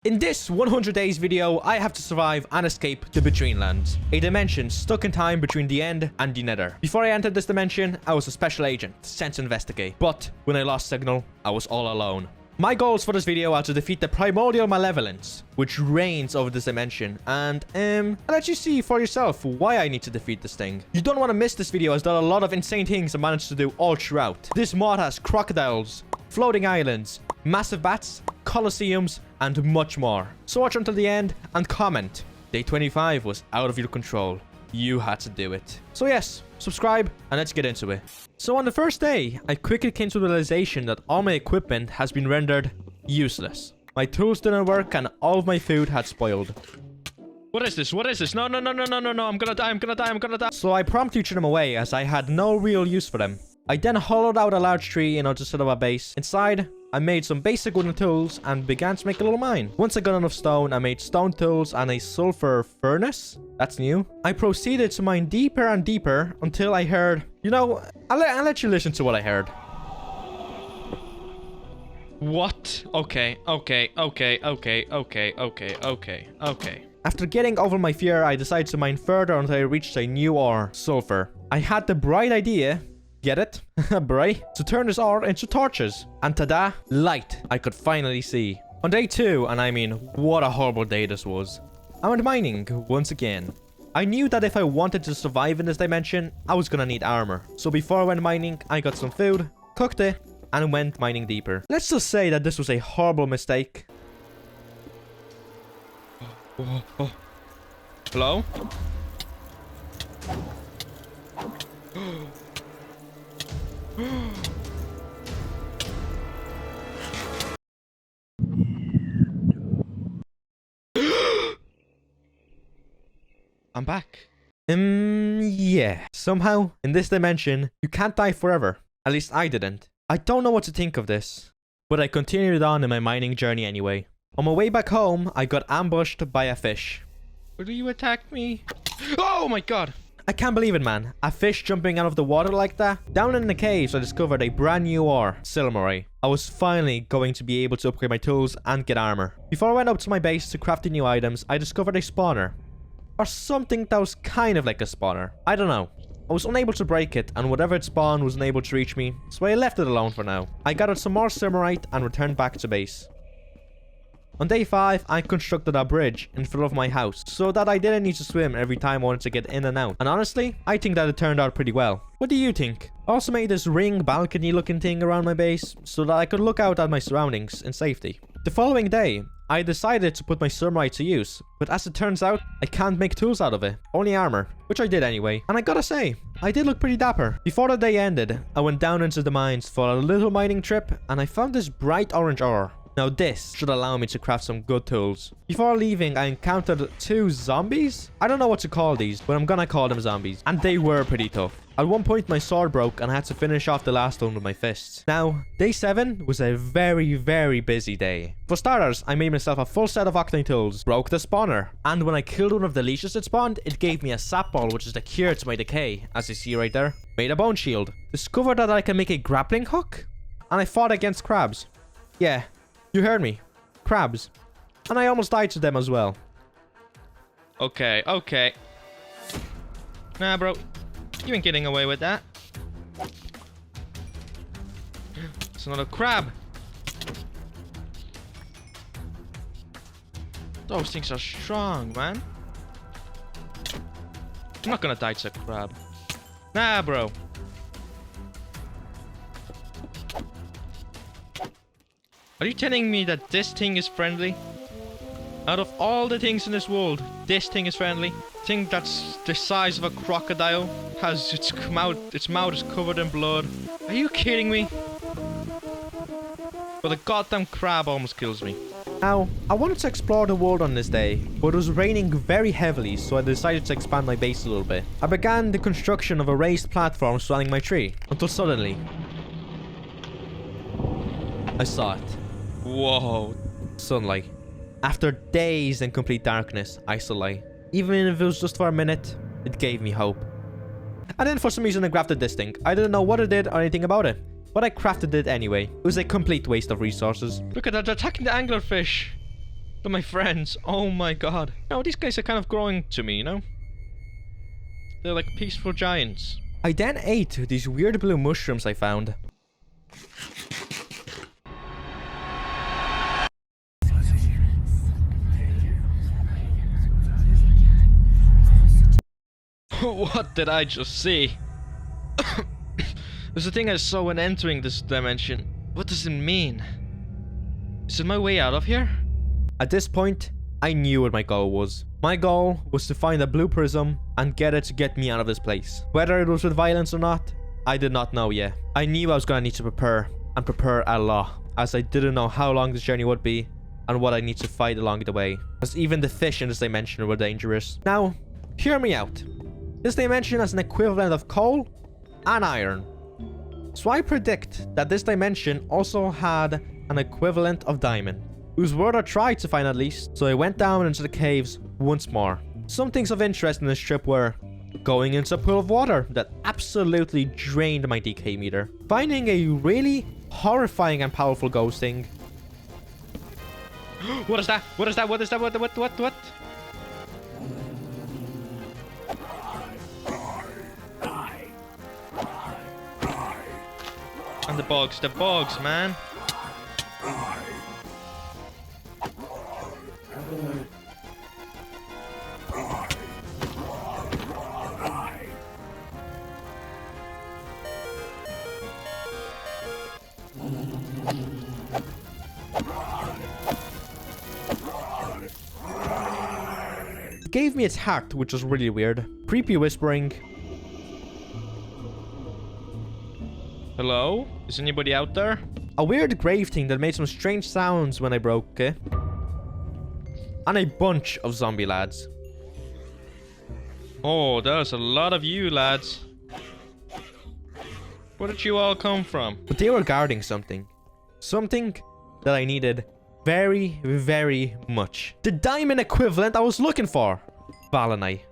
In this 100 days video, I have to survive and escape the Betweenlands, a dimension stuck in time between the end and the nether. Before I entered this dimension, I was a special agent sent to investigate, but when I lost signal, I was all alone. My goals for this video are to defeat the Primordial Malevolence, which reigns over this dimension, and I'll let you see for yourself why I need to defeat this thing. You don't want to miss this video as there are a lot of insane things I managed to do all throughout. This mod has crocodiles, floating islands, massive bats, colosseums, and much more. So watch until the end and comment. Day 25 was out of your control. You had to do it. So yes, subscribe and let's get into it. So on the first day, I quickly came to the realization that all my equipment has been rendered useless. My tools didn't work and all of my food had spoiled. What is this? What is this? No, no, no, no, no, no, no. I'm gonna die. I'm gonna die. I'm gonna die. So I promptly threw them away as I had no real use for them. I then hollowed out a large tree in order to set up a base. Inside, I made some basic wooden tools and began to make a little mine. Once I got enough stone, I made stone tools and a sulfur furnace. That's new. I proceeded to mine deeper and deeper until I heard... You know, I'll let you listen to what I heard. What? Okay. After getting over my fear, I decided to mine further until I reached a new ore, sulfur. I had the bright idea... Get it? Bright? To turn this ore into torches. And tada, light. I could finally see. On day 2, and I mean, what a horrible day this was. I went mining once again. I knew that if I wanted to survive in this dimension, I was gonna need armor. So before I went mining, I got some food, cooked it, and went mining deeper. Let's just say that this was a horrible mistake. Hello? I'm back. Yeah. Somehow, in this dimension, you can't die forever. At least I didn't. I don't know what to think of this, but I continued on in my mining journey anyway. On my way back home, I got ambushed by a fish. Will you attack me? Oh my god! I can't believe it, man. A fish jumping out of the water like that. Down in the caves, I discovered a brand new ore, silver. I was finally going to be able to upgrade my tools and get armor. Before I went up to my base to craft the new items, I discovered a spawner. Or something that was kind of like a spawner. I don't know. I was unable to break it, and whatever it spawned was unable to reach me, so I left it alone for now. I gathered some more silverite and returned back to base. On day 5, I constructed a bridge in front of my house, so that I didn't need to swim every time I wanted to get in and out. And honestly, I think that it turned out pretty well. What do you think? I also made this ring balcony looking thing around my base, so that I could look out at my surroundings in safety. The following day, I decided to put my silverite to use, but as it turns out, I can't make tools out of it, only armor, which I did anyway. And I gotta say, I did look pretty dapper. Before the day ended, I went down into the mines for a little mining trip, and I found this bright orange ore. Now this should allow me to craft some good tools. Before leaving, I encountered 2 zombies? I don't know what to call these, but I'm gonna call them zombies. And they were pretty tough. At one point, my sword broke and I had to finish off the last one with my fists. Now, day 7 was a very busy day. For starters, I made myself a full set of octane tools, broke the spawner, and when I killed one of the leeches that spawned, it gave me a sap ball, which is the cure to my decay, as you see right there. Made a bone shield. Discovered that I can make a grappling hook, and I fought against crabs. Yeah. You heard me. Crabs. And I almost died to them as well. Okay. Nah, bro. You ain't getting away with that. It's another crab. Those things are strong, man. I'm not gonna die to a crab. Nah, bro. Are you telling me that this thing is friendly? Out of all the things in this world, this thing is friendly? Thing that's the size of a crocodile, has its mouth is covered in blood. Are you kidding me? But the goddamn crab almost kills me. Now, I wanted to explore the world on this day, but it was raining very heavily, so I decided to expand my base a little bit. I began the construction of a raised platform surrounding my tree, until suddenly, I saw it. Whoa. Sunlight. After days in complete darkness, I saw light. Even if it was just for a minute, it gave me hope. And then for some reason I crafted this thing. I didn't know what it did or anything about it, but I crafted it anyway. It was a complete waste of resources. Look at that, they're attacking the anglerfish. They're my friends. Oh my god. No, these guys are kind of growing to me, you know? They're like peaceful giants. I then ate these weird blue mushrooms I found. What did I just see? There's a thing I saw when entering this dimension. What does it mean? Is it my way out of here? At this point, I knew what my goal was. My goal was to find a blue prism and get it to get me out of this place. Whether it was with violence or not, I did not know yet. I knew I was gonna need to prepare, and prepare a lot, as I didn't know how long this journey would be and what I need to fight along the way. Because even the fish in this dimension were dangerous. Now, hear me out. This dimension has an equivalent of coal and iron. So I predict that this dimension also had an equivalent of diamond, whose word I tried to find at least. So I went down into the caves once more. Some things of interest in this trip were going into a pool of water that absolutely drained my DK meter, finding a really horrifying and powerful ghost thing. What is that? What is that? What is that? What? And the bugs, man. It gave me its heart, which was really weird. Creepy whispering. Hello? Is anybody out there? A weird grave thing that made some strange sounds when I broke it. And a bunch of zombie lads. Oh, there's a lot of you lads. Where did you all come from? But they were guarding something. Something that I needed very, very much. The diamond equivalent I was looking for. Valanite.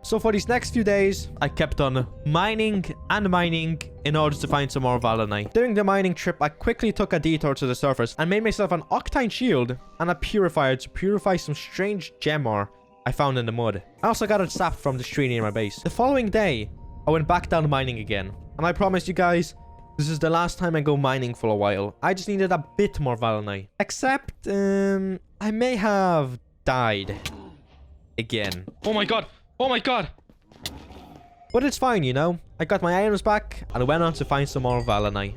So for these next few days, I kept on mining and mining in order to find some more Valanite. During the mining trip, I quickly took a detour to the surface and made myself an octine shield and a purifier to purify some strange gem ore I found in the mud. I also got a sap from the tree near my base. The following day, I went back down mining again. And I promise you guys, this is the last time I go mining for a while. I just needed a bit more Valanite. Except, I may have died again. Oh my god! Oh my god! But it's fine, you know. I got my items back and I went on to find some more Valanite.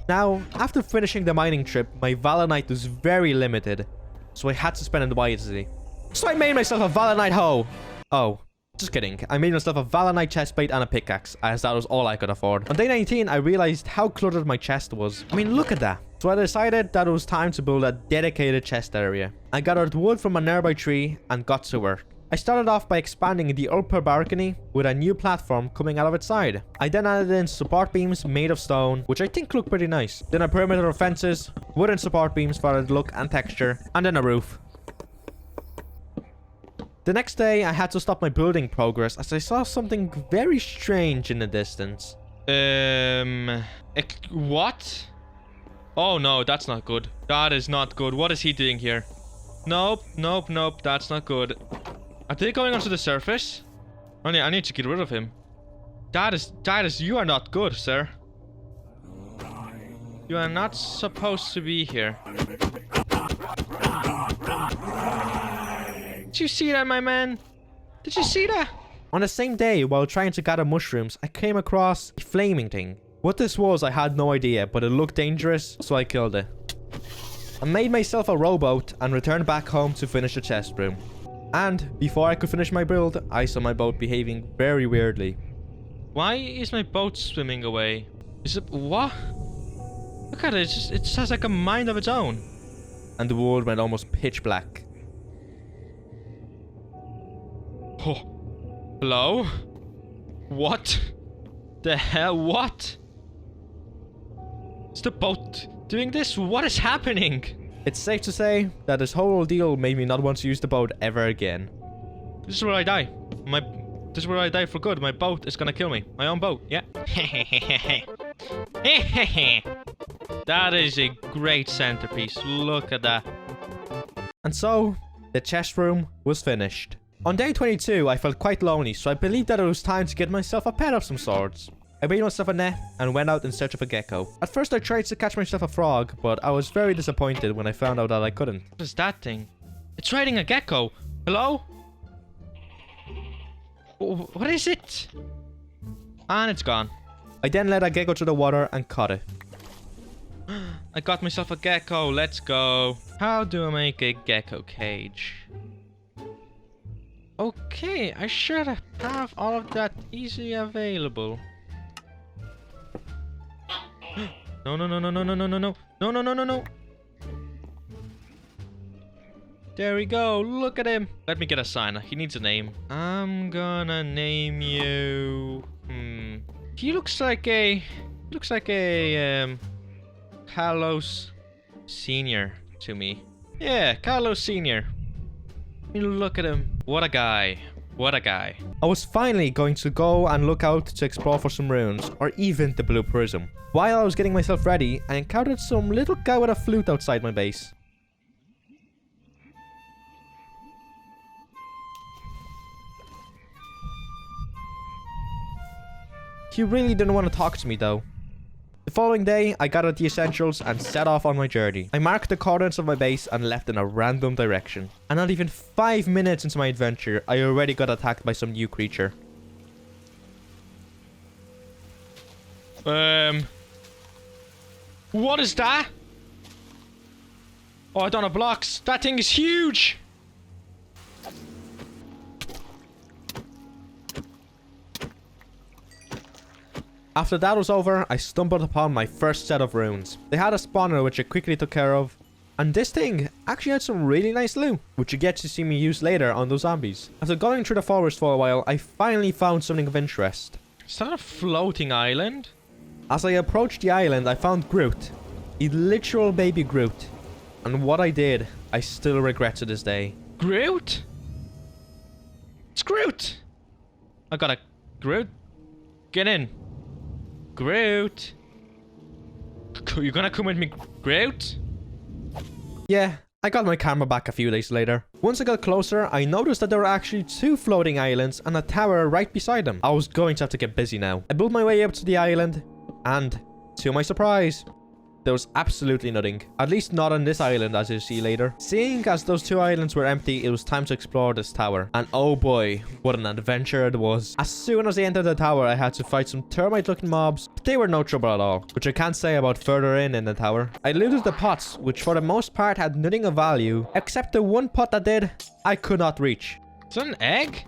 Now, after finishing the mining trip, my Valanite was very limited, so I had to spend it wisely. So I made myself a Valanite hoe! Oh, just kidding. I made myself a Valanite chestplate and a pickaxe, as that was all I could afford. On day 19, I realized how cluttered my chest was. I mean, look at that. So I decided that it was time to build a dedicated chest area. I gathered wood from a nearby tree and got to work. I started off by expanding the upper balcony with a new platform coming out of its side. I then added in support beams made of stone, which I think look pretty nice. Then a perimeter of fences, wooden support beams for the look and texture, and then a roof. The next day, I had to stop my building progress as I saw something very strange in the distance. What? Oh no, that's not good. That is not good. What is he doing here? Nope, that's not good. Are they going onto the surface? I need to get rid of him. You are not good, sir. You are not supposed to be here. Did you see that, my man? Did you see that? On the same day, while trying to gather mushrooms, I came across a flaming thing. What this was, I had no idea, but it looked dangerous, so I killed it. I made myself a rowboat and returned back home to finish the chest room. And before I could finish my build, I saw my boat behaving very weirdly. Why is my boat swimming away? Is it... what? Look at it, it just has like a mind of its own. And the world went almost pitch black. Oh. Hello? What? The hell? What? Is the boat doing this? What is happening? It's safe to say that this whole ordeal made me not want to use the boat ever again. This is where I die. This is where I die for good. My boat is gonna kill me. My own boat, yeah. That is a great centerpiece. Look at that. And so, the chest room was finished. On day 22, I felt quite lonely, so I believed that it was time to get myself a pet of some sorts. I made myself a net and went out in search of a gecko. At first I tried to catch myself a frog, but I was very disappointed when I found out that I couldn't. What is that thing? It's riding a gecko. Hello? What is it? And it's gone. I then led a gecko to the water and caught it. I got myself a gecko. Let's go. How do I make a gecko cage? Okay, I should have all of that easily available. No, no, no, no, no, no, no, no, no. No, no, no, no, no. There we go. Look at him. Let me get a sign. He needs a name. I'm gonna name you... He looks like a... Carlos Senior to me. Yeah, Carlos Senior. Look at him. What a guy. What a guy. I was finally going to go and look out to explore for some runes, or even the blue prism. While I was getting myself ready, I encountered some little guy with a flute outside my base. He really didn't want to talk to me though. The following day, I gathered the essentials and set off on my journey. I marked the coordinates of my base and left in a random direction. And not even 5 minutes into my adventure, I already got attacked by some new creature. What is that? Oh, I don't have blocks. That thing is huge! After that was over, I stumbled upon my first set of runes. They had a spawner which I quickly took care of. And this thing actually had some really nice loot, which you get to see me use later on those zombies. After going through the forest for a while, I finally found something of interest. Is that a floating island? As I approached the island, I found Groot. A literal baby Groot. And what I did, I still regret to this day. Groot? It's Groot! I got a Groot. Get in. Groot. You gonna come with me, Groot? Yeah, I got my camera back a few days later. Once I got closer, I noticed that there were actually 2 floating islands and a tower right beside them. I was going to have to get busy now. I built my way up to the island, and to my surprise, there was absolutely nothing. At least not on this island, as you'll see later. Seeing as those 2 islands were empty, it was time to explore this tower. And oh boy, what an adventure it was. As soon as I entered the tower, I had to fight some termite-looking mobs, but they were no trouble at all, which I can't say about further in the tower. I looted the pots, which for the most part had nothing of value, except the one pot that did, I could not reach. Is that an egg?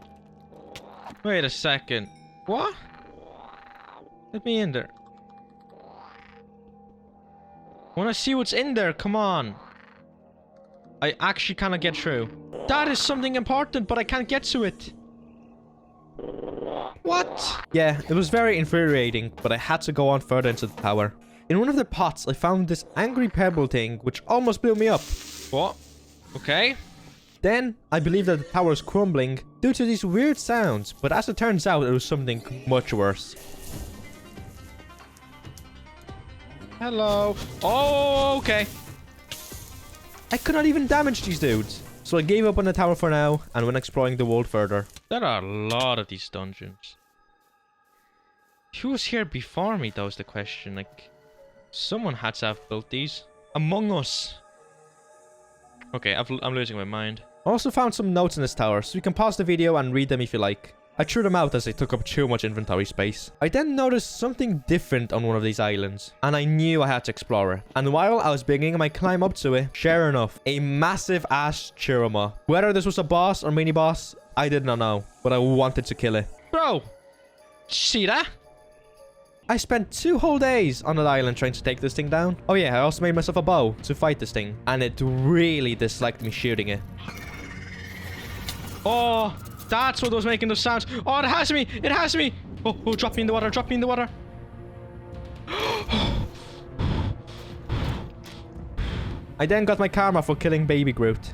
Wait a second. What? Let me in there. Wanna see what's in there? Come on. I actually cannot get through. That is something important, but I can't get to it. What? Yeah, it was very infuriating, but I had to go on further into the tower. In one of the pots, I found this angry pebble thing, which almost blew me up. What? Okay. Then, I believed that the tower was crumbling due to these weird sounds, but as it turns out, it was something much worse. Hello. Oh, okay. I could not even damage these dudes. So I gave up on the tower for now and went exploring the world further. There are a lot of these dungeons. Who was here before me, that was the question. Like, someone had to have built these. Among Us. Okay, I'm losing my mind. I also found some notes in this tower, so you can pause the video and read them if you like. I threw them out as they took up too much inventory space. I then noticed something different on one of these islands, and I knew I had to explore it. And while I was beginning my climb up to it, sure enough, a massive ass Chiromaw. Whether this was a boss or mini boss, I did not know, but I wanted to kill it. Bro, see that? I spent 2 whole days on that island trying to take this thing down. Oh yeah, I also made myself a bow to fight this thing, and it really disliked me shooting it. Oh, that's what was making those sounds. Oh, it has me! It has me! Oh, drop me in the water, drop me in the water. I then got my karma for killing baby Groot.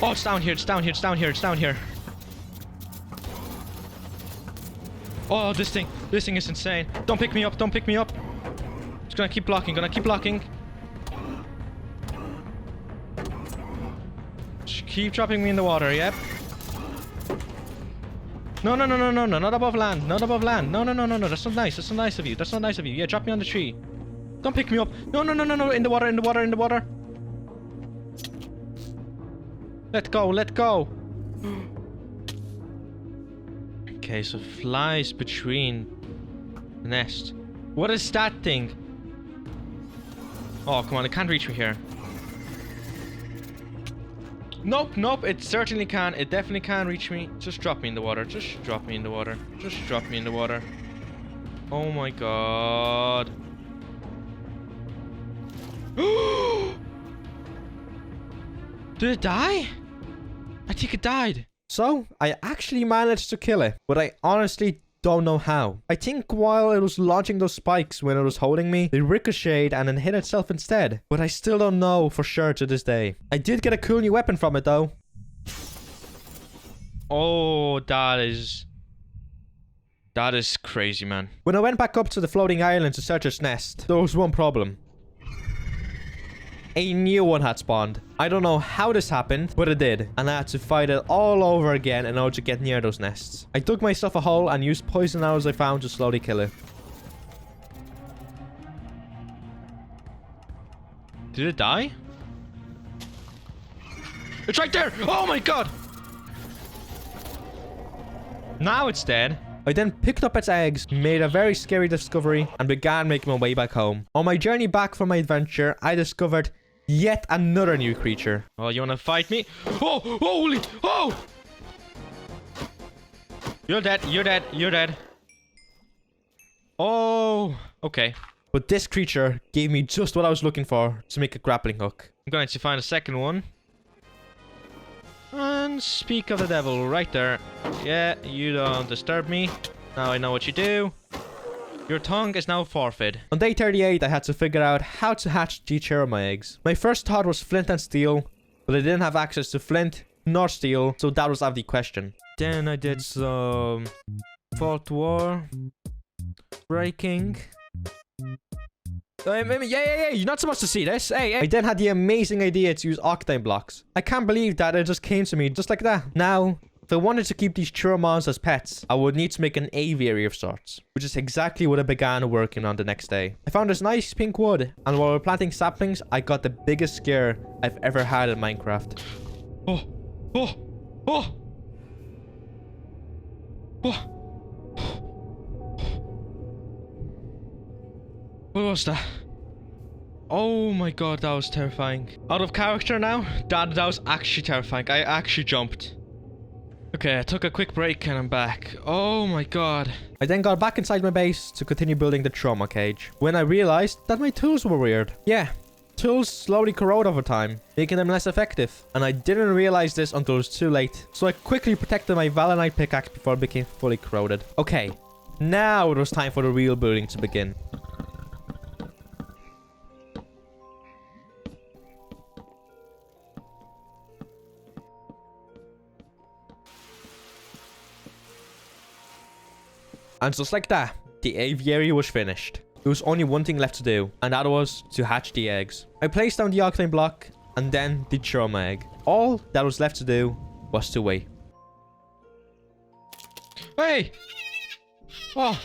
Oh, it's down here, it's down here, it's down here, it's down here. Oh, this thing is insane. Don't pick me up, don't pick me up. Just gonna keep blocking, Keep dropping me in the water, yep. No, no, no, no, no, no, not above land. Not above land. No, no, no, no, no. That's not nice. That's not nice of you. That's not nice of you. Yeah, drop me on the tree. Don't pick me up. No, no, no, no, no. In the water, in the water, in the water. Let go, let go. Okay, so flies between the nest. What is that thing? Oh, come on. It can't reach me here. Nope, nope, it certainly can. It definitely can reach me. Just drop me in the water. Just drop me in the water. Just drop me in the water. Oh my god. Did it die? I think it died. So, I actually managed to kill it, but I honestly don't know how. I think while it was launching those spikes when it was holding me, it ricocheted and then hit itself instead. But I still don't know for sure to this day. I did get a cool new weapon from it though. Oh, that is crazy, man. When I went back up to the floating island to search its nest, there was one problem. A new one had spawned. I don't know how this happened, but it did. And I had to fight it all over again in order to get near those nests. I dug myself a hole and used poison arrows I found to slowly kill it. Did it die? It's right there! Oh my god! Now it's dead. I then picked up its eggs, made a very scary discovery, and began making my way back home. On my journey back from my adventure, I discovered yet another new creature. Oh, you wanna fight me? Oh, holy, oh! You're dead, you're dead, you're dead. Oh, okay. But this creature gave me just what I was looking for to make a grappling hook. I'm going to find a second one. And speak of the devil, right there. Yeah, you don't disturb me. Now I know what you do. Your tongue is now forfeit. On day 38, I had to figure out how to hatch the Chiromaw eggs. My first thought was flint and steel, but I didn't have access to flint nor steel, so that was out of the question. Then I did some Fourth War breaking. Yeah, you're not supposed to see this. Hey. I then had the amazing idea to use octane blocks. I can't believe that it just came to me just like that. Now, if I wanted to keep these Chiromaws as pets, I would need to make an aviary of sorts, which is exactly what I began working on the next day. I found this nice pink wood, and while we were planting saplings, I got the biggest scare I've ever had in Minecraft. Oh. What was that? Oh my god, that was terrifying. Out of character now? That was actually terrifying. I actually jumped. Okay, I took a quick break and I'm back. Oh my god. I then got back inside my base to continue building the Chiromaw cage, when I realized that my tools were weird. Yeah, tools slowly corrode over time, making them less effective. And I didn't realize this until it was too late. So I quickly protected my Valanite pickaxe before it became fully corroded. Okay, now it was time for the real building to begin. And just like that, the aviary was finished. There was only one thing left to do, and that was to hatch the eggs. I placed down the octane block, and then the Chiromaw egg. All that was left to do was to wait. Hey! Oh!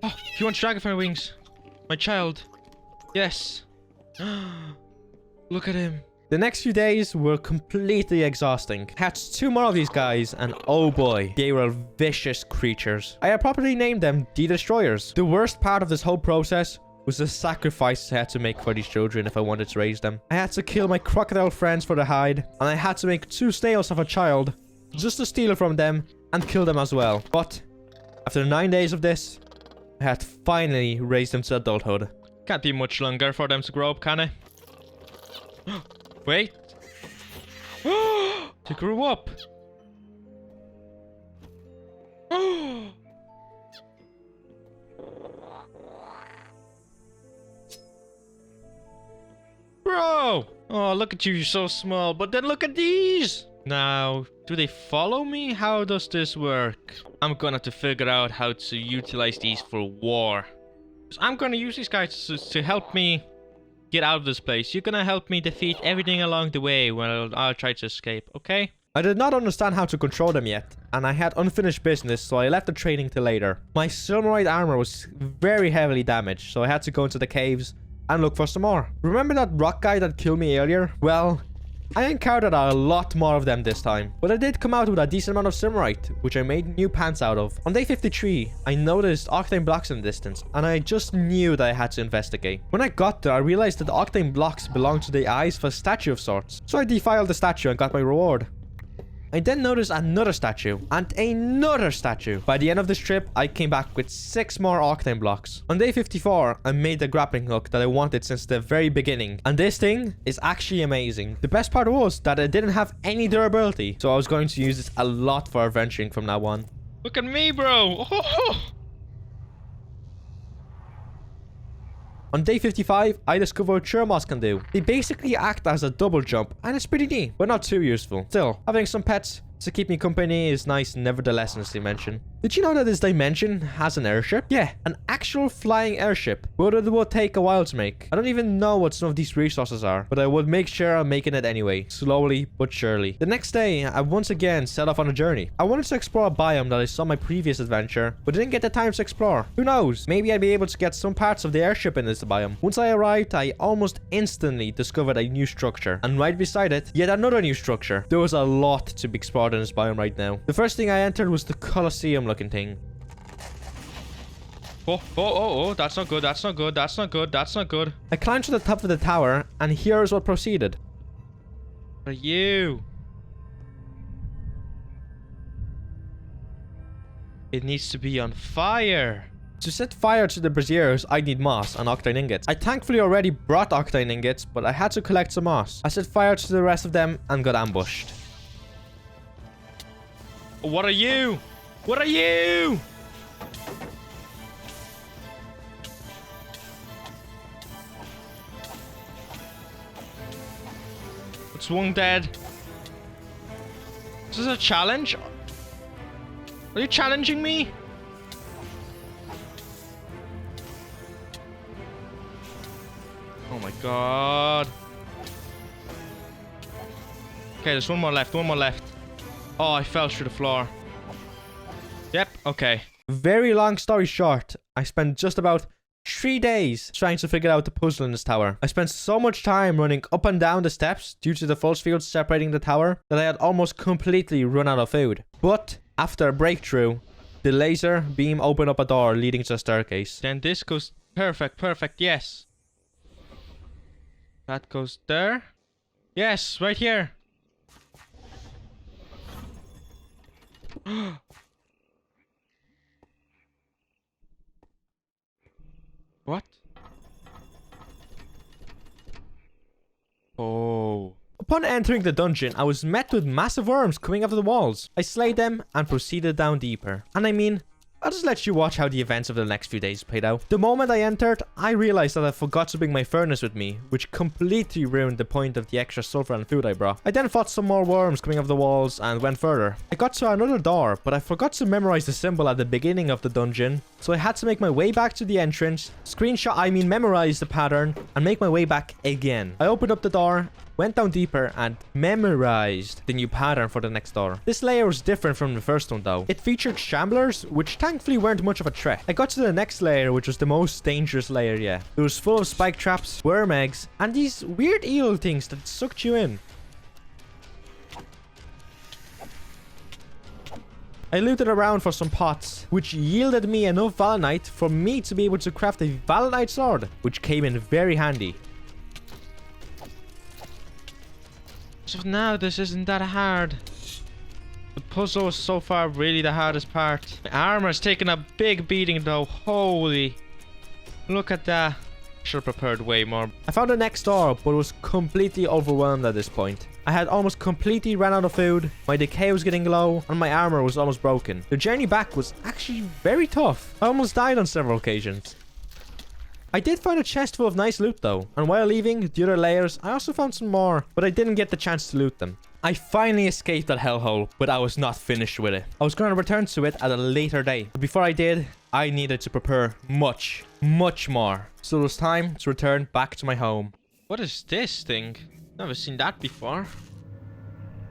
Oh, he wants dragonfly wings. My child. Yes. Look at him. The next few days were completely exhausting. I hatched 2 more of these guys, and oh boy, they were vicious creatures. I had properly named them the Destroyers. The worst part of this whole process was the sacrifices I had to make for these children if I wanted to raise them. I had to kill my crocodile friends for the hide, and I had to make 2 snails of a child just to steal it from them and kill them as well. But after 9 days of this, I had finally raised them to adulthood. Can't be much longer for them to grow up, can it? Wait. They grew up. Bro! Oh, look at you, you're so small. But then look at these! Now, do they follow me? How does this work? I'm gonna have to figure out how to utilize these for war. I'm gonna use these guys to help me get out of this place. You're gonna help me defeat everything along the way while I'll try to escape, okay? I did not understand how to control them yet, and I had unfinished business, so I left the training till later. My silverite armor was very heavily damaged, so I had to go into the caves and look for some more. Remember that rock guy that killed me earlier? Well, I encountered a lot more of them this time, but I did come out with a decent amount of silverite, which I made new pants out of. On day 53, I noticed octane blocks in the distance, and I just knew that I had to investigate. When I got there, I realized that the octane blocks belonged to the eyes of a statue of sorts, so I defiled the statue and got my reward. I then noticed another statue and another statue. By the end of this trip, I came back with 6 more octane blocks. On day 54, I made the grappling hook that I wanted since the very beginning. And this thing is actually amazing. The best part was that it didn't have any durability, so I was going to use this a lot for adventuring from now on. Look at me, bro! Oh. On day 55, I discovered what Chiromaws can do. They basically act as a double jump, and it's pretty neat, but not too useful. Still, having some pets to keep me company is nice nevertheless in this dimension. Did you know that this dimension has an airship? Yeah, an actual flying airship, but it will take a while to make. I don't even know what some of these resources are, but I would make sure I'm making it anyway, slowly but surely. The next day, I once again set off on a journey. I wanted to explore a biome that I saw in my previous adventure, but didn't get the time to explore. Who knows? Maybe I'd be able to get some parts of the airship in this biome. Once I arrived, I almost instantly discovered a new structure, and right beside it, yet another new structure. There was a lot to be explored in this biome right now. The first thing I entered was the colosseum looking thing. Oh, that's not good, that's not good, that's not good, that's not good. I climbed to the top of the tower, and here is what proceeded. What are you? It needs to be on fire. To set fire to the braziers, I need moss and octane ingots. I thankfully already brought octane ingots, but I had to collect some moss. I set fire to the rest of them and got ambushed. What are you? What are you? It's one dead. Is this a challenge? Are you challenging me? Oh my god. Okay, there's one more left, one more left. Oh, I fell through the floor. Yep, okay. Very long story short, I spent just about 3 days trying to figure out the puzzle in this tower. I spent so much time running up and down the steps due to the force fields separating the tower that I had almost completely run out of food. But after a breakthrough, the laser beam opened up a door leading to a staircase. Then this goes perfect, yes. That goes there. Yes, right here. What? Oh. Upon entering the dungeon, I was met with massive worms coming out of the walls. I slayed them and proceeded down deeper. And I mean, I'll just let you watch how the events of the next few days played out. The moment I entered, I realized that I forgot to bring my furnace with me, which completely ruined the point of the extra sulfur and food I brought. I then fought some more worms coming off the walls and went further. I got to another door, but I forgot to memorize the symbol at the beginning of the dungeon, so I had to make my way back to the entrance, memorize the pattern, and make my way back again. I opened up the door, went down deeper, and memorized the new pattern for the next door. This layer was different from the first one though. It featured shamblers, which thankfully weren't much of a threat. I got to the next layer, which was the most dangerous layer yet. It was full of spike traps, worm eggs, and these weird eel things that sucked you in. I looted around for some pots, which yielded me enough valonite for me to be able to craft a valonite sword, which came in very handy. So now this isn't that hard. The puzzle is so far really the hardest part. My armor's taken a big beating though. Holy. Look at that. Should have prepared way more. I found the next door, but was completely overwhelmed at this point. I had almost completely ran out of food, my decay was getting low, and my armor was almost broken. The journey back was actually very tough. I almost died on several occasions. I did find a chest full of nice loot though, and while leaving the other layers, I also found some more, but I didn't get the chance to loot them. I finally escaped that hellhole, but I was not finished with it. I was going to return to it at a later date, but before I did, I needed to prepare much, much more. So it was time to return back to my home. What is this thing? Never seen that before.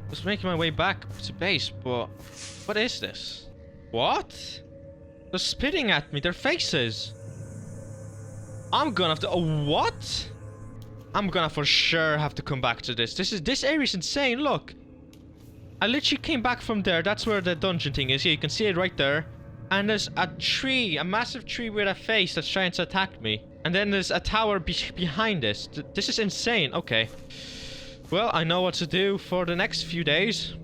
I was making my way back to base, but what is this? What? They're spitting at me, their faces. I'm gonna have to... Oh, what? I'm gonna for sure have to come back to this. This area's insane, look. I literally came back from there. That's where the dungeon thing is. Yeah, you can see it right there. And there's a tree, a massive tree with a face that's trying to attack me. And then there's a tower behind this. This is insane. Okay. Well, I know what to do for the next few days.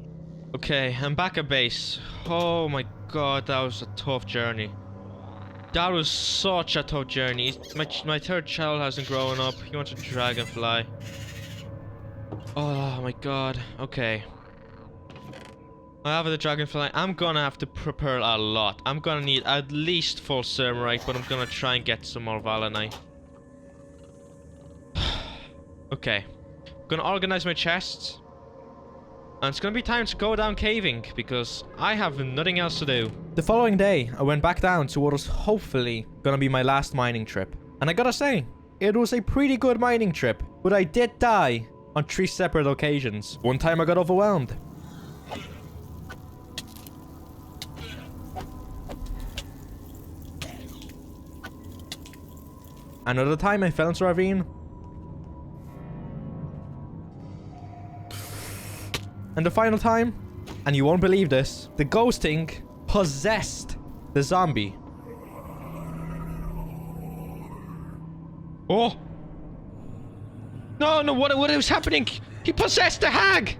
Okay, I'm back at base. Oh my god, that was a tough journey. That was such a tough journey. My third child hasn't grown up. He wants a dragonfly. Oh my god. Okay. I have the dragonfly. I'm gonna have to prepare a lot. I'm gonna need at least full Sermerite, but I'm gonna try and get some more Valanite. Okay. I'm gonna organize my chests. And it's gonna be time to go down caving, because I have nothing else to do. The following day, I went back down to what was hopefully gonna be my last mining trip. And I gotta say, it was a pretty good mining trip. But I did die on 3 separate occasions. One time I got overwhelmed. Another time I fell into a ravine. And the final time, and you won't believe this, the ghosting possessed the zombie. Oh! No, what was happening? He possessed the hag!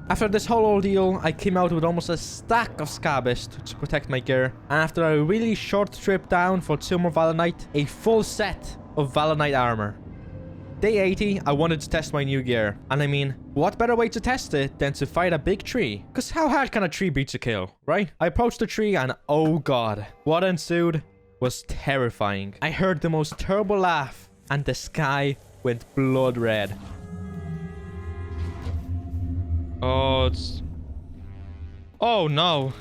After this whole ordeal, I came out with almost a stack of Scabist to protect my gear. And after a really short trip down for 2 more Valanite, a full set of Valanite armor. Day 80, I wanted to test my new gear. And I mean, what better way to test it than to fight a big tree? Because how hard can a tree be to kill, right? I approached the tree and oh god, what ensued was terrifying. I heard the most terrible laugh and the sky went blood red. Oh, oh no.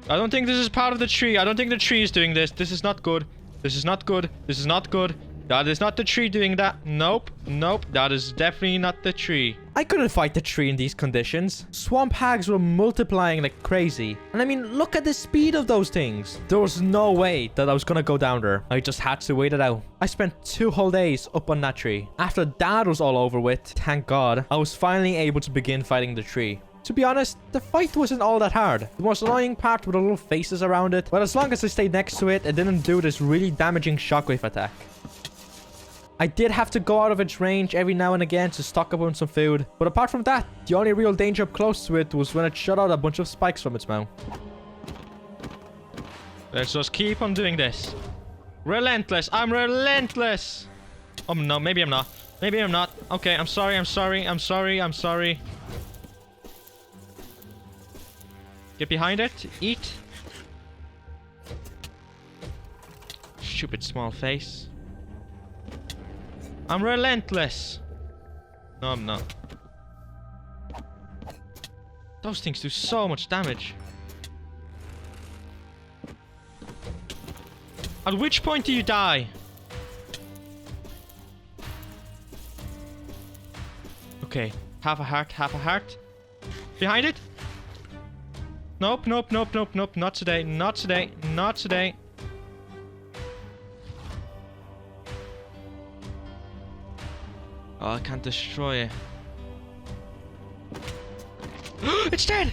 I don't think this is part of the tree. I don't think the tree is doing this. This is not good. This is not good. This is not good. That is not the tree doing that. Nope. Nope. That is definitely not the tree. I couldn't fight the tree in these conditions. Swamp hags were multiplying like crazy. And I mean, look at the speed of those things. There was no way that I was gonna go down there. I just had to wait it out. I spent 2 whole days up on that tree. After that was all over with, thank god, I was finally able to begin fighting the tree. To be honest, the fight wasn't all that hard. The most annoying part were the little faces around it. But as long as I stayed next to it, it didn't do this really damaging shockwave attack. I did have to go out of its range every now and again to stock up on some food. But apart from that, the only real danger up close to it was when it shot out a bunch of spikes from its mouth. Let's just keep on doing this. Relentless. I'm relentless. Oh no, maybe I'm not. Maybe I'm not. Okay, I'm sorry. I'm sorry. Get behind it. Eat. Stupid small face. I'm relentless. No, I'm not. Those things do so much damage. At which point do you die? Okay. Half a heart. Behind it? Nope. Not today. Oh, I can't destroy it. It's dead!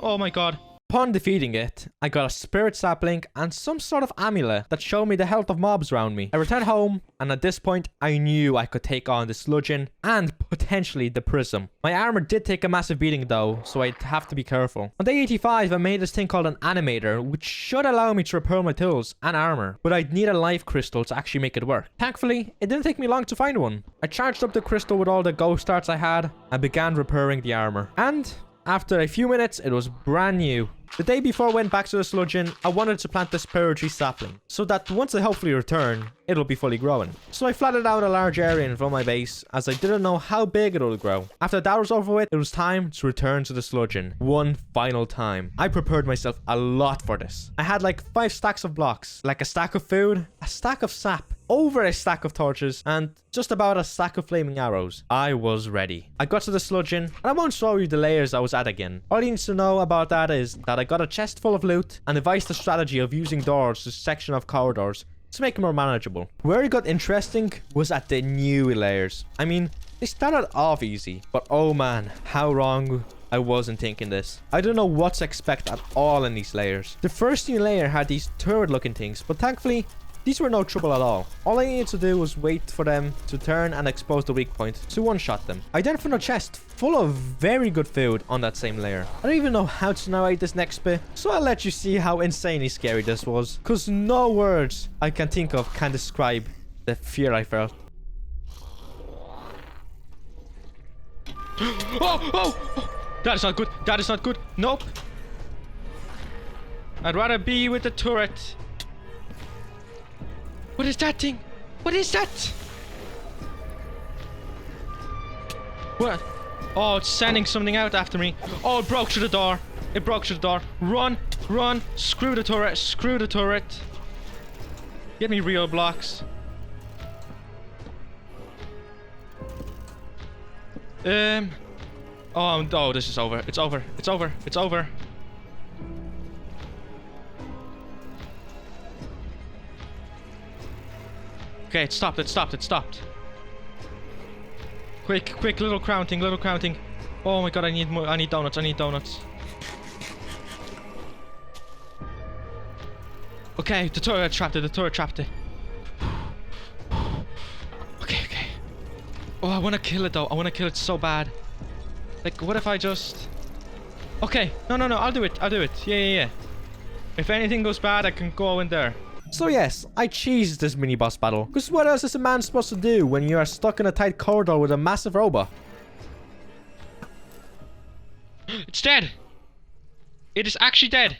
Oh my god. Upon defeating it, I got a spirit sapling and some sort of amulet that showed me the health of mobs around me. I returned home, and at this point, I knew I could take on the Sludgeon and potentially the Prism. My armor did take a massive beating though, so I'd have to be careful. On day 85, I made this thing called an animator, which should allow me to repair my tools and armor, but I'd need a life crystal to actually make it work. Thankfully, it didn't take me long to find one. I charged up the crystal with all the ghost darts I had and began repairing the armor. And after a few minutes, it was brand new. The day before I went back to the Sludgeon, I wanted to plant this pear tree sapling, so that once I hopefully return, it'll be fully growing. So I flattened out a large area in front of my base, as I didn't know how big it would grow. After that was over with, it was time to return to the Sludgeon. One final time. I prepared myself a lot for this. I had like 5 stacks of blocks, like a stack of food, a stack of sap, over a stack of torches, and just about a stack of flaming arrows. I was ready. I got to the Sludgeon, and I won't show you the layers I was at again. All you need to know about that is that I got a chest full of loot, and devised the strategy of using doors to section of corridors to make it more manageable. Where it got interesting was at the new layers. I mean, they started off easy, but oh man, how wrong I wasn't thinking this. I don't know what to expect at all in these layers. The first new layer had these turret looking things, but thankfully, these were no trouble at all. All I needed to do was wait for them to turn and expose the weak point to one-shot them. I then found a chest full of very good food on that same layer. I don't even know how to narrate this next bit, so I'll let you see how insanely scary this was, because no words I can think of can describe the fear I felt. Oh! That is not good. That is not good. Nope. I'd rather be with the turret. What is that thing? What is that? What? Oh, it's sending something out after me. Oh, it broke through the door. It broke through the door. Run, run. Screw the turret. Screw the turret. Get me real blocks. Oh, this is over. It's over. It's over. It's over. Okay, it stopped. It stopped. It stopped. Quick, quick, little crowning, little crowning. Oh my god, I need more. I need donuts. I need donuts. Okay, the turret trapped it. The turret trapped it. Okay, okay. Oh, I want to kill it though. I want to kill it so bad. Like, what if I just... Okay, no, I'll do it. I'll do it. Yeah. If anything goes bad, I can go in there. So yes, I cheesed this mini boss battle. Because what else is a man supposed to do when you are stuck in a tight corridor with a massive robot? It's dead. It is actually dead.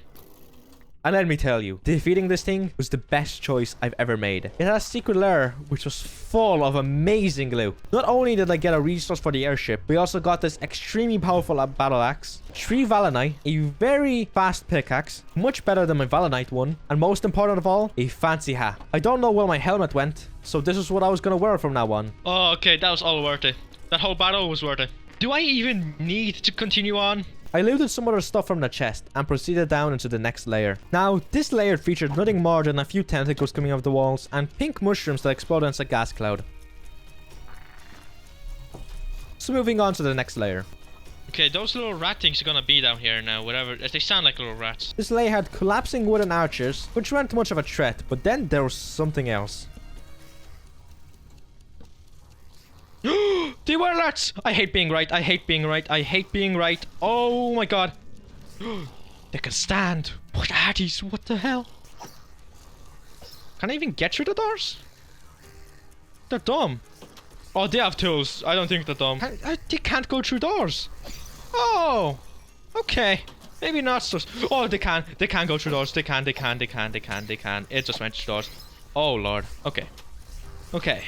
And let me tell you, defeating this thing was the best choice I've ever made. It had a secret lair which was full of amazing loot. Not only did I get a resource for the airship, we also got this extremely powerful battle axe, 3 Valenite, a very fast pickaxe, much better than my Valenite one, and most important of all, a fancy hat. I don't know where my helmet went, so this is what I was gonna wear from now on. Oh, okay, that was all worth it. That whole battle was worth it. Do I even need to continue on? I looted some other stuff from the chest and proceeded down into the next layer. Now, this layer featured nothing more than a few tentacles coming out of the walls and pink mushrooms that exploded as a gas cloud. So moving on to the next layer. Okay, those little rat things are gonna be down here now, whatever. They sound like little rats. This layer had collapsing wooden archers, which weren't much of a threat, but then there was something else. They were alerts! I hate being right. I hate being right. I hate being right. Oh my god. They can stand. What are these? What the hell? Can I even get through the doors? They're dumb. Oh, they have tools. I don't think they're dumb. They can't go through doors. Oh. Okay. Maybe not so. Oh, they can. They can go through doors. They can. It just went through doors. Oh, Lord. Okay. Okay.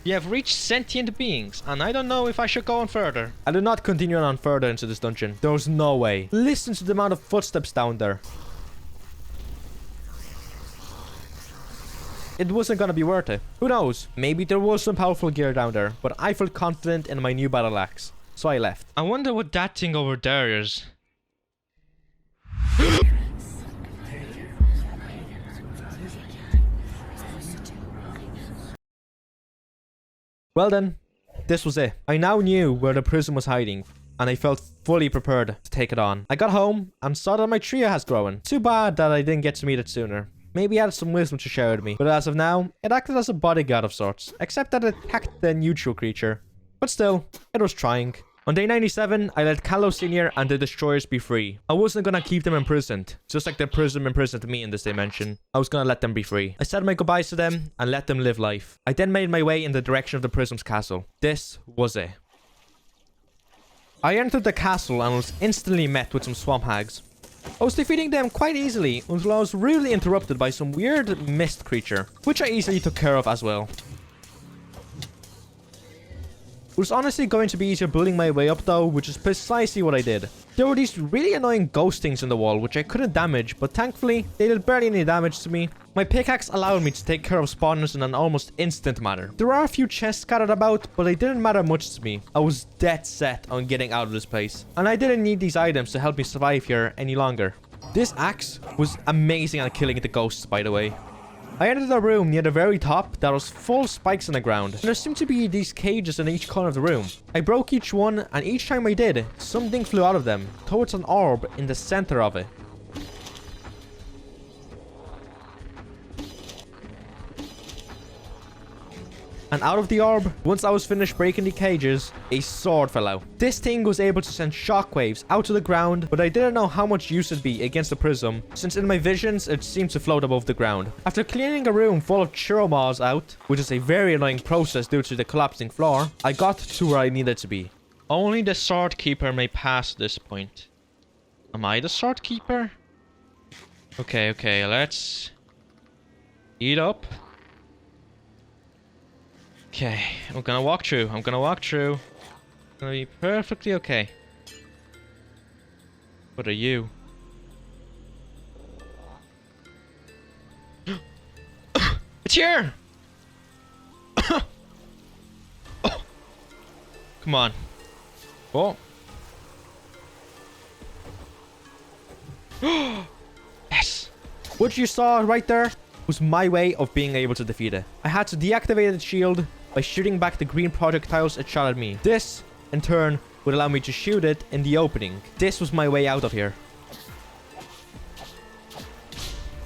You have reached sentient beings, and I don't know if I should go on further. I did not continue on further into this dungeon. There was no way. Listen to the amount of footsteps down there. It wasn't gonna be worth it. Who knows? Maybe there was some powerful gear down there, but I felt confident in my new battle axe, so I left. I wonder what that thing over there is. Well then, this was it. I now knew where the prison was hiding, and I felt fully prepared to take it on. I got home and saw that my trio has grown. Too bad that I didn't get to meet it sooner. Maybe it had some wisdom to share with me, but as of now, it acted as a bodyguard of sorts, except that it attacked the neutral creature. But still, it was trying. On day 97, I let Kalos Senior and the Destroyers be free. I wasn't gonna keep them imprisoned, just like the prism imprisoned me in this dimension. I was gonna let them be free. I said my goodbyes to them and let them live life. I then made my way in the direction of the Prism's castle. This was it. I entered the castle and was instantly met with some swamp hags. I was defeating them quite easily until I was rudely interrupted by some weird mist creature, which I easily took care of as well. It was honestly going to be easier building my way up though, which is precisely what I did. There were these really annoying ghost things in the wall which I couldn't damage, but thankfully they did barely any damage to me. My pickaxe allowed me to take care of spawners in an almost instant manner. There are a few chests scattered about, but they didn't matter much to me. I was dead set on getting out of this place, and I didn't need these items to help me survive here any longer. This axe was amazing at killing the ghosts, by the way. I entered a room near the very top that was full of spikes in the ground, and there seemed to be these cages in each corner of the room. I broke each one, and each time I did, something flew out of them towards an orb in the center of it. And out of the orb, once I was finished breaking the cages, a sword fell out. This thing was able to send shockwaves out to the ground, but I didn't know how much use it'd be against the prism, since in my visions, it seemed to float above the ground. After cleaning a room full of Chiromaws out, which is a very annoying process due to the collapsing floor, I got to where I needed to be. Only the sword keeper may pass this point. Am I the sword keeper? Okay, let's eat up. Okay, I'm gonna walk through. It's gonna be perfectly okay. What are you? It's here! Oh. Come on. Oh. Yes! What you saw right there was my way of being able to defeat it. I had to deactivate its shield by shooting back the green projectiles it shot at me. This, in turn, would allow me to shoot it in the opening. This was my way out of here.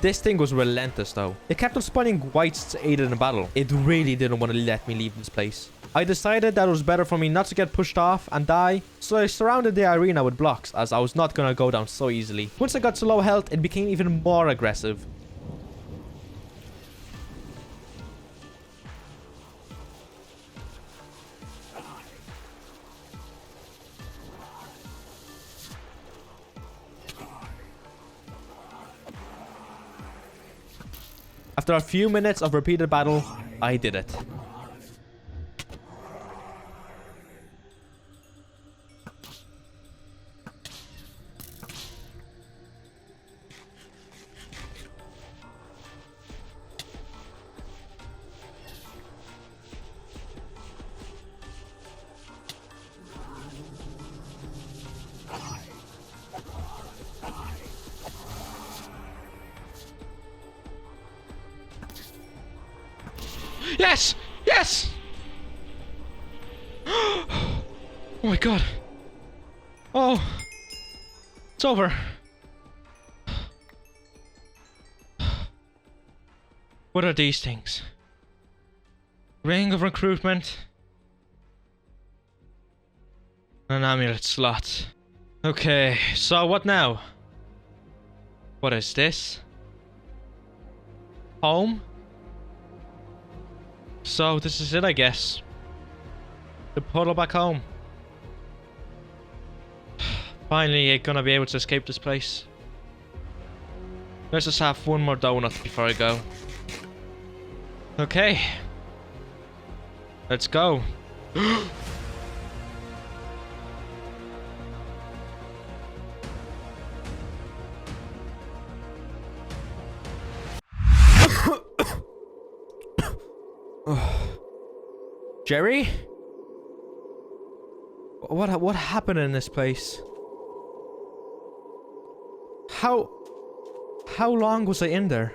This thing was relentless though. It kept on spawning wights to aid in the battle. It really didn't want to let me leave this place. I decided that it was better for me not to get pushed off and die, so I surrounded the arena with blocks as I was not gonna go down so easily. Once I got to low health, it became even more aggressive. After a few minutes of repeated battle, I did it. Yes! Yes! Oh my god. Oh. It's over. What are these things? Ring of recruitment. An amulet slot. Okay, so what now? What is this? Home? So this is it, I guess. The portal back home. Finally gonna be able to escape this place. Let's just have one more donut before I go. Okay. Let's go. Jerry? What happened in this place? How long was I in there?